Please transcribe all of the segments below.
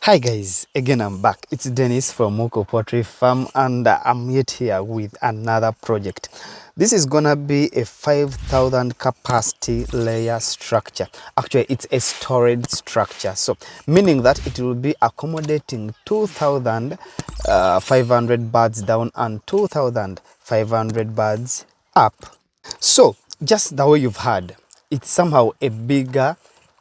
Hi guys, again I'm back. It's Dennis from Poultry Farm and I'm yet here with another project. This is gonna be a 5,000 capacity layer structure. Actually, it's a storage structure. So, meaning that it will be accommodating 2,500 birds down and 2,500 birds up. So, just the way you've heard, it's somehow a bigger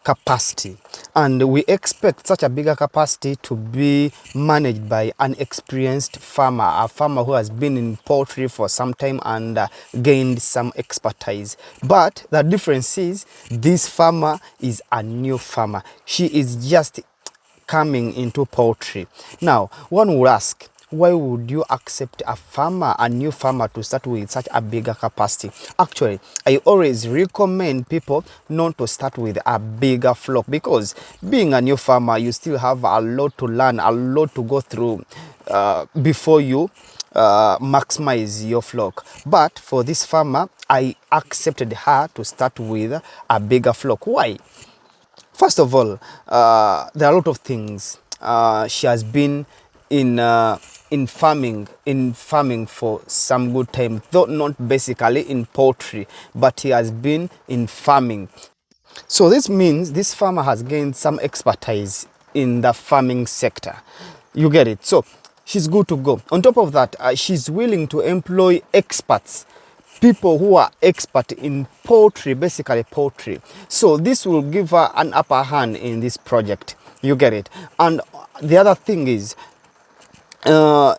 capacity, and we expect such a bigger capacity to be managed by an experienced farmer, a farmer who has been in poultry for some time and gained some expertise. But the difference is this farmer is a new farmer. She is just coming into poultry. Now, one would ask, why would you accept a new farmer to start with such a bigger capacity? Actually, I always recommend people not to start with a bigger flock, because being a new farmer, you still have a lot to learn, a lot to go through before you maximize your flock. But for this farmer, I accepted her to start with a bigger flock. Why? First of all, there are a lot of things. She has been in farming for some good time, though not basically in poultry, but he has been in farming. So this means this farmer has gained some expertise in the farming sector. You get it? So she's good to go. On top of that, she's willing to employ experts, people who are expert in poultry, basically poultry. So this will give her an upper hand in this project. You get it? And the other thing is,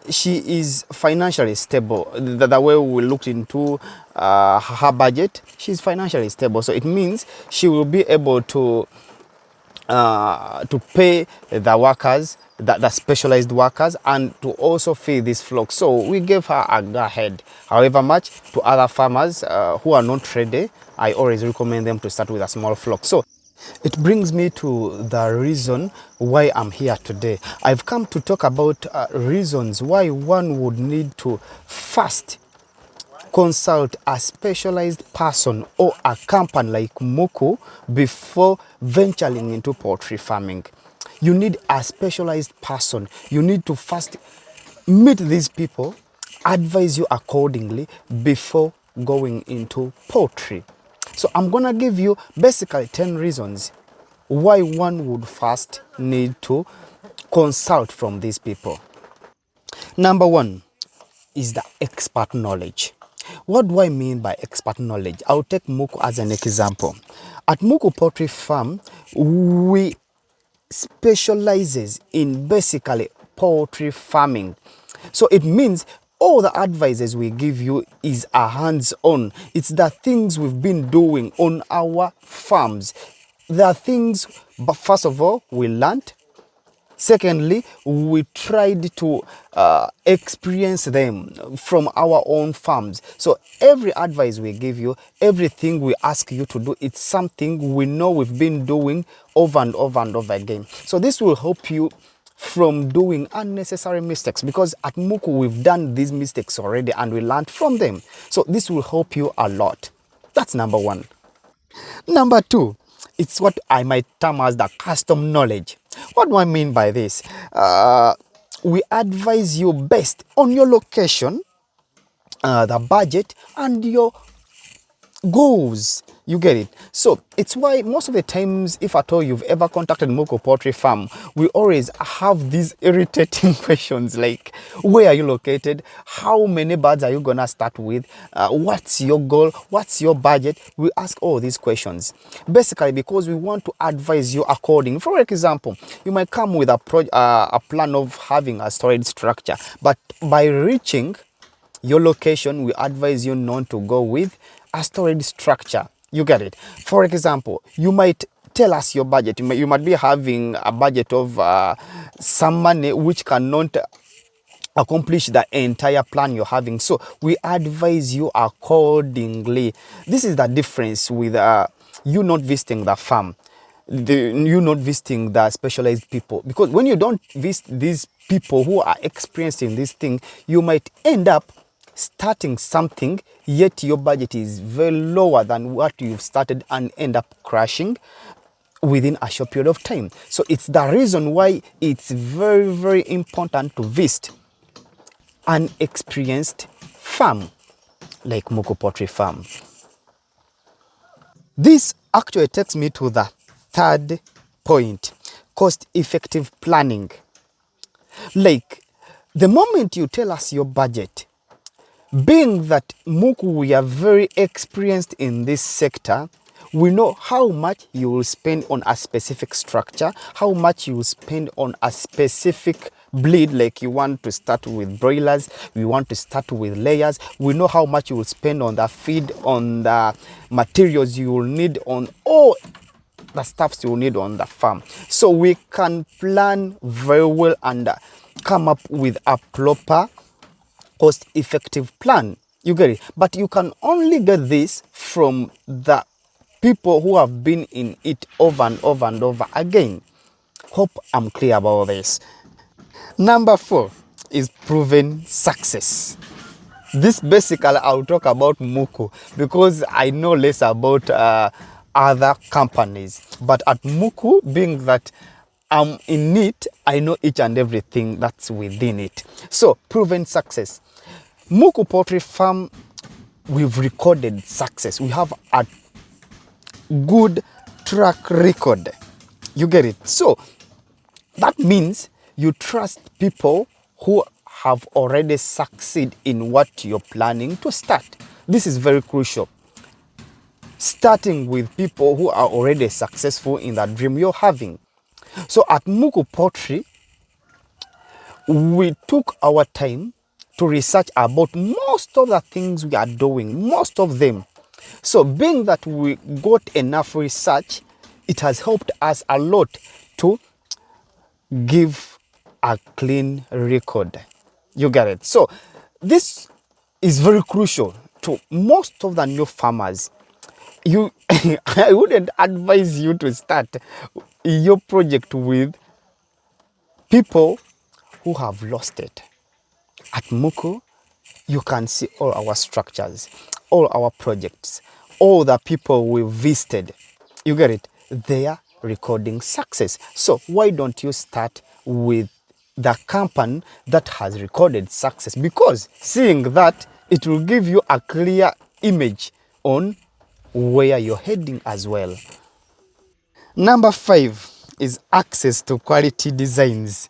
she is financially stable. The way we looked into her budget, she's financially stable. So it means she will be able to pay the workers, the specialized workers, and to also feed this flock. So we gave her a go ahead. However much, to other farmers who are not ready, I always recommend them to start with a small flock. So it brings me to the reason why I'm here today. I've come to talk about reasons why one would need to first consult a specialized person or a company like Muku before venturing into poultry farming. You need a specialized person. You need to first meet these people, advise you accordingly before going into poultry. So I'm gonna give you basically 10 reasons why one would first need to consult from these people. Number one is the expert knowledge. What do I mean by expert knowledge? I'll take Muku as an example. At Muku Poultry Farm, we specializes in basically poultry farming. So it means all the advices we give you is a hands-on. It's the things we've been doing on our farms. There are things, but first of all, we learned. Secondly, we tried to experience them from our own farms. So every advice we give you, everything we ask you to do, it's something we know we've been doing over and over and over again. So this will help you from doing unnecessary mistakes, because at Muku we've done these mistakes already and we learned from them. So this will help you a lot. That's number one. Number two, it's what I might term as the custom knowledge. What do I mean by this? We advise you based on your location, the budget, and your goals. You get it? So it's why most of the times, if at all you've ever contacted Moko Poultry Farm, we always have these irritating questions like, where are you located? How many birds are you gonna start with? What's your goal? What's your budget? We ask all these questions basically because we want to advise you according. For example, you might come with a plan of having a storage structure, but by reaching your location, we advise you not to go with a storage structure. You get it? For example, you might tell us your budget. You might be having a budget of some money which cannot accomplish the entire plan you're having. So we advise you accordingly. This is the difference with you not visiting the farm. You not visiting the specialized people, because when you don't visit these people who are experienced in this thing, you might end up starting something yet your budget is very lower than what you've started and end up crashing. within a short period of time. So it's the reason why it's very, very important to visit an experienced farm like Muku Poultry Farm. This actually takes me to the third point, cost-effective planning. Like, the moment you tell us your budget, being that Muku, we are very experienced in this sector, we know how much you will spend on a specific structure, how much you will spend on a specific bleed, like you want to start with broilers, we want to start with layers. We know how much you will spend on the feed, on the materials you will need, on all the stuffs you will need on the farm. So we can plan very well and come up with a proper cost-effective plan. You get it? But you can only get this from the people who have been in it over and over and over again. Hope I'm clear about this. Number 4 is proven success. This basically I'll talk about Muku because I know less about other companies. But at Muku, being that I'm in it, I know each and everything that's within it. So, proven success. Muku Poultry Farm, we've recorded success. We have a good track record. You get it? So, that means you trust people who have already succeeded in what you're planning to start. This is very crucial. Starting with people who are already successful in that dream you're having. So at Muku Poultry, we took our time to research about most of the things we are doing, most of them. So being that we got enough research, it has helped us a lot to give a clean record. You get it? So this is very crucial to most of the new farmers. I wouldn't advise you to start your project with people who have lost it. At Muku, you can see all our structures, all our projects, all the people we visited. You get it? They are recording success. So why don't you start with the company that has recorded success? Because seeing that, it will give you a clear image on where you're heading as well. Number 5 is access to quality designs.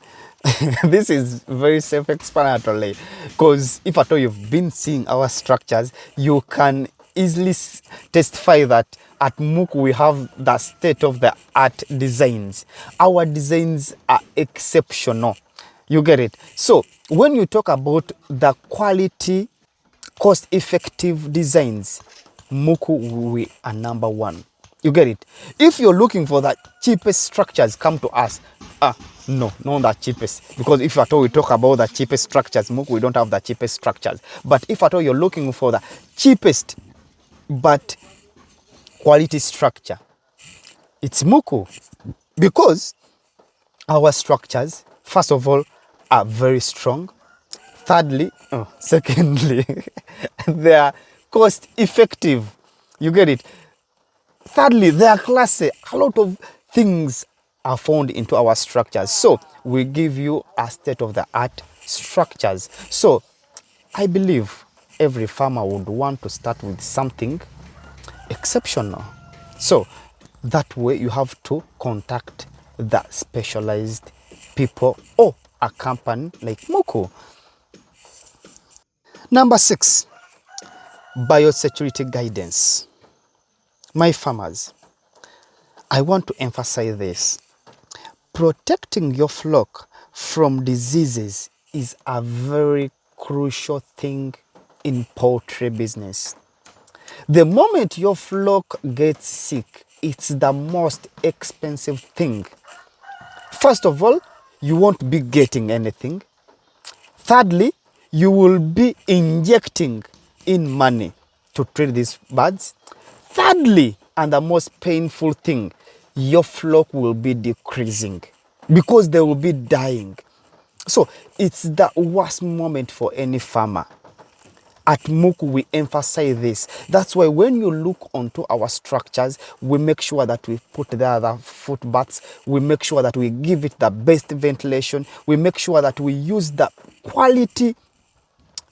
This is very self-explanatory because if at all you've been seeing our structures, you can easily testify that at Muku we have the state-of-the-art designs. Our designs are exceptional. You get it? So when you talk about the quality, cost-effective designs, Muku, we are number 1. You get it? If you're looking for the cheapest structures, come to us. No, not the cheapest. Because if at all we talk about the cheapest structures, Muku, we don't have the cheapest structures. But if at all you're looking for the cheapest but quality structure, it's Muku. Because our structures, first of all, are very strong. Secondly, they are cost effective. You get it? Thirdly, they are classy. A lot of things are found into our structures. So we give you a state-of-the-art structures. So I believe every farmer would want to start with something exceptional. So that way you have to contact the specialized people or a company like Muku. Number 6, biosecurity guidance. My farmers, I want to emphasize this. Protecting your flock from diseases is a very crucial thing in poultry business. The moment your flock gets sick, it's the most expensive thing. First of all, you won't be getting anything. Thirdly, you will be injecting in money to treat these birds. Thirdly, and the most painful thing, your flock will be decreasing because they will be dying. So it's the worst moment for any farmer. At Muku, we emphasize this. That's why when you look onto our structures, we make sure that we put there the footbaths. We make sure that we give it the best ventilation. We make sure that we use the quality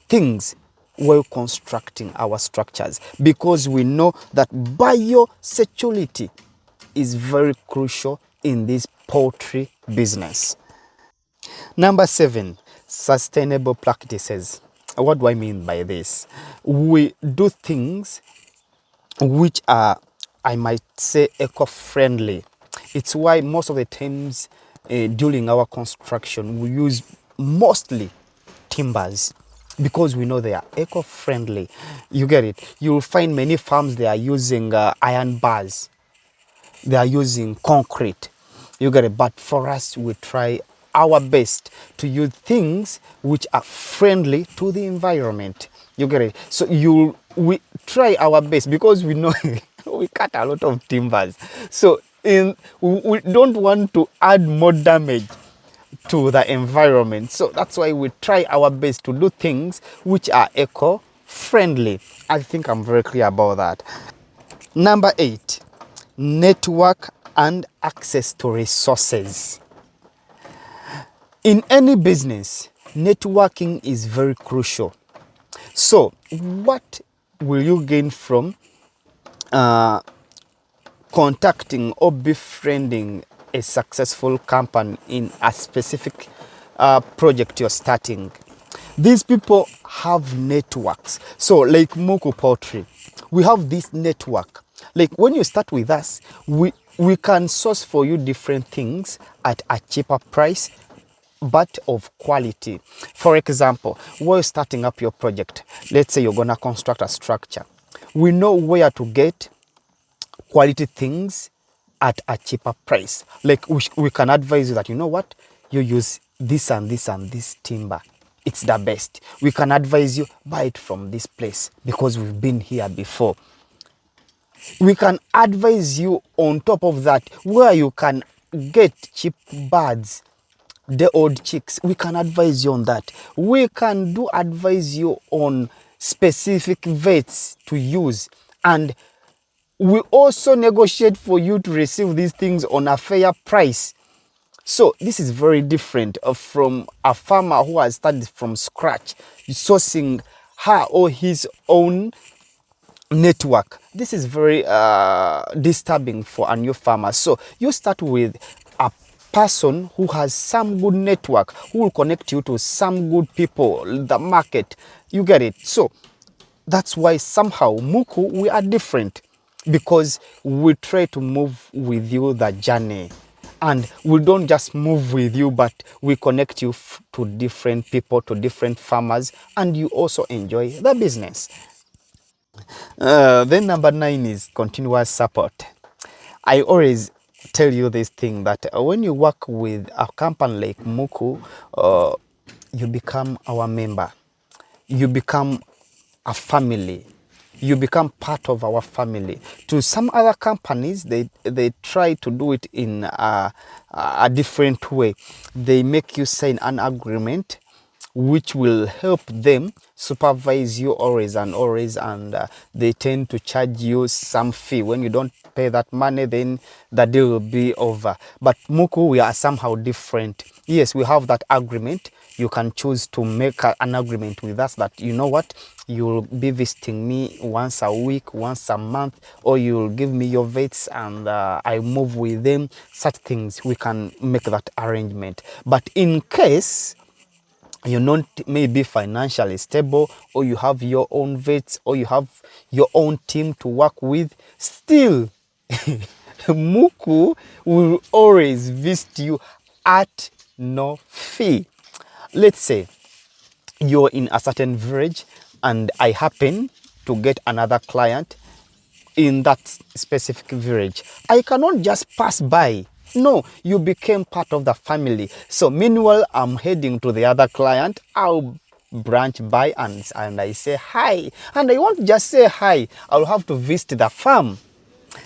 things while constructing our structures, because we know that biosecurity is very crucial in this poultry business. Number 7, sustainable practices. What do I mean by this? We do things which are, I might say, eco-friendly. It's why most of the times during our construction we use mostly timbers, because we know they are eco-friendly. You get it? You'll find many farms they are using iron bars, they are using concrete. You get it? But for us, we try our best to use things which are friendly to the environment. You get it? So we try our best, because we know we cut a lot of timbers. So we don't want to add more damage to the environment. So that's why we try our best to do things which are eco-friendly. I think I'm very clear about that. Number 8, network and access to resources. In any business, networking is very crucial. So what will you gain from contacting or befriending a successful company in a specific project you're starting? These people have networks. So like Muku Poultry, we have this network. Like when you start with us, we can source for you different things at a cheaper price, but of quality. For example, while starting up your project, let's say you're gonna construct a structure, we know where to get quality things at a cheaper price. Like we can advise you that, you know what, you use this and this and this timber, it's the best. We can advise you, buy it from this place because we've been here before. We can advise you on top of that where you can get cheap birds, the old chicks. We can advise you on that. We can advise you on specific vets to use, and we also negotiate for you to receive these things on a fair price. So this is very different from a farmer who has started from scratch, sourcing her or his own network. This is very disturbing for a new farmer. So you start with a person who has some good network, who will connect you to some good people, the market. You get it? So that's why somehow Muku, we are different, because we try to move with you the journey, and we don't just move with you, but we connect you to different people, to different farmers, and you also enjoy the business. Then number 9 is continuous support. I always tell you this thing, that when you work with a company like Muku, you become our member. You become a family. You become part of our family. To some other companies, they try to do it in a different way. They make you sign an agreement which will help them supervise you always and always, and they tend to charge you some fee. When you don't pay that money, then the deal will be over. But Muku, we are somehow different. Yes, we have that agreement. You can choose to make an agreement with us that, you know what, you'll be visiting me once a week, once a month, or you'll give me your vets and I move with them. Such things, we can make that arrangement. But in case you're not maybe financially stable, or you have your own vets, or you have your own team to work with, still Muku will always visit you at no fee. Let's say you're in a certain village and I happen to get another client in that specific village. I cannot just pass by. No, you became part of the family. So meanwhile, I'm heading to the other client. I'll branch by and I say hi. And I won't just say hi. I'll have to visit the farm.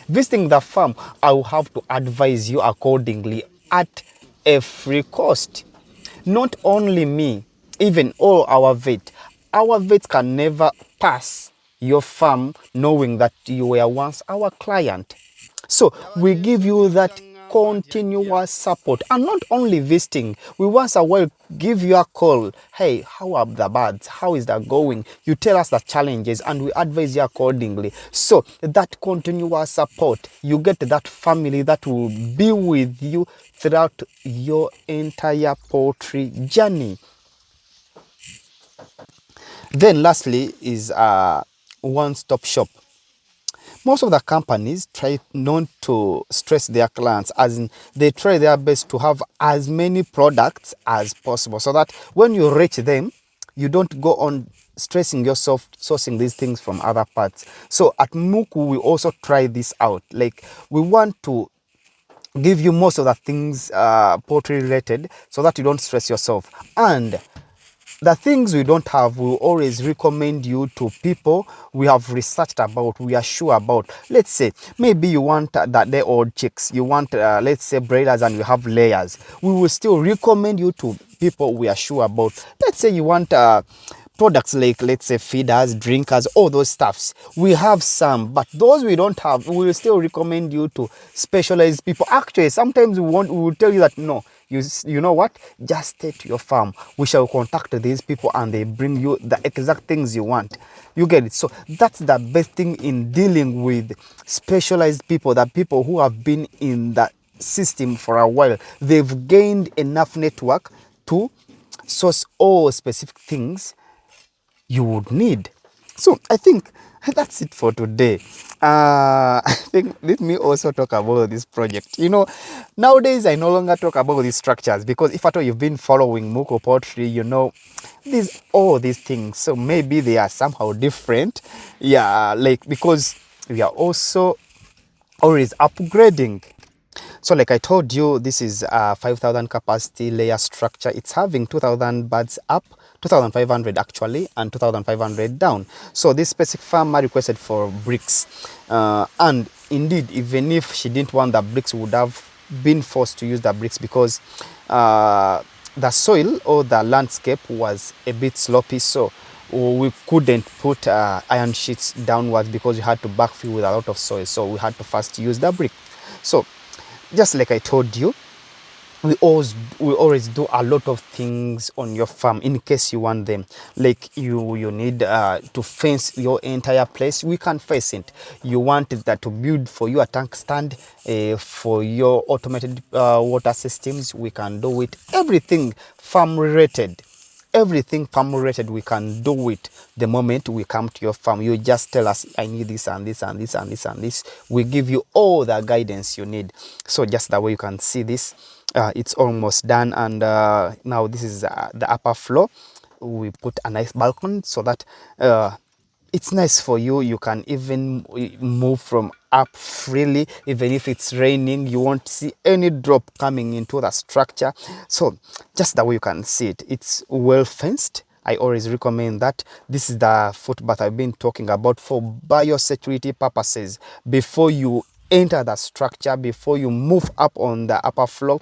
Visiting the farm, I will have to advise you accordingly at a free cost. Not only me, even all our vet. our vets can never pass your farm knowing that you were once our client. So we give you that continuous support, and not only visiting, we once a while give you a call. Hey, how are the birds? How is that going? You tell us the challenges and we advise you accordingly. So that continuous support, you get that family that will be with you throughout your entire poultry journey. Then lastly is a one-stop shop. Most of the companies try not to stress their clients, as in they try their best to have as many products as possible, so that when you reach them, you don't go on stressing yourself sourcing these things from other parts. So at Muku, we also try this out. Like, we want to give you most of the things poultry related, so that you don't stress yourself. And the things we don't have, we always recommend you to people we have researched about, we are sure about. Let's say maybe you want that day old chicks, you want let's say broilers, and you have layers. We will still recommend you to people we are sure about. Let's say you want products like, let's say, feeders, drinkers, all those stuffs. We have some, but those we don't have, we will still recommend you to specialized people. Actually, sometimes we will tell you that no, you know what, just stay to your farm, we shall contact these people and they bring you the exact things you want. You get it? So that's the best thing in dealing with specialized people, the people who have been in the system for a while. They've gained enough network to source all specific things you would need. So I think that's it for today. I think let me also talk about this project. You know, nowadays I no longer talk about these structures, because if at all you've been following Muko Poultry, you know all these things. So maybe they are somehow different. Yeah, like, because we are also always upgrading. So like I told you, this is a 5,000 capacity layer structure. It's having 2,000 birds up, 2,500 actually, and 2,500 down. So this specific farmer requested for bricks. And indeed, even if she didn't want the bricks, would have been forced to use the bricks, because the soil or the landscape was a bit sloppy. So we couldn't put iron sheets downwards, because we had to backfill with a lot of soil. So we had to first use the brick. So just like I told you, we always do a lot of things on your farm in case you want them. Like you need to fence your entire place, we can fence it. You want that to build for you a tank stand for your automated water systems, we can do it. Everything farm related, we can do it. The moment we come to your farm, you just tell us, I need this and this and this and this and this. We give you all the guidance you need. So just the way you can see this, it's almost done. And now this is the upper floor. We put a nice balcony so that it's nice for you. You can even move from up freely. Even if it's raining, you won't see any drop coming into the structure. So just the way you can see it, it's well fenced. I always recommend that. This is the footbath I've been talking about for biosecurity purposes. Before you enter the structure, before you move up on the upper floor,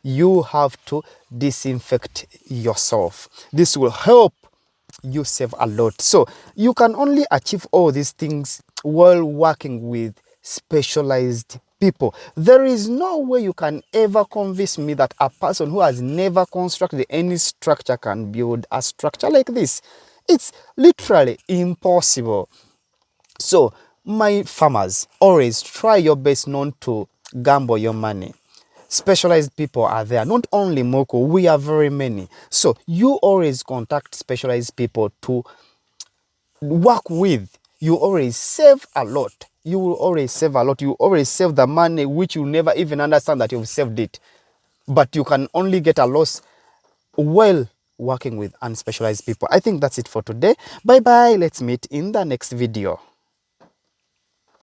you have to disinfect yourself. This will help you save a lot. So you can only achieve all these things while working with specialized people. There is no way you can ever convince me that a person who has never constructed any structure can build a structure like this. It's literally impossible. So my farmers, always try your best not to gamble your money. Specialized people are there, not only Moko, we are very many. So you always contact specialized people to work with. You always save a lot. You will always save a lot. You always save the money which you never even understand that you've saved it. But you can only get a loss while working with unspecialized people. I think that's it for today. Bye bye. Let's meet in the next video.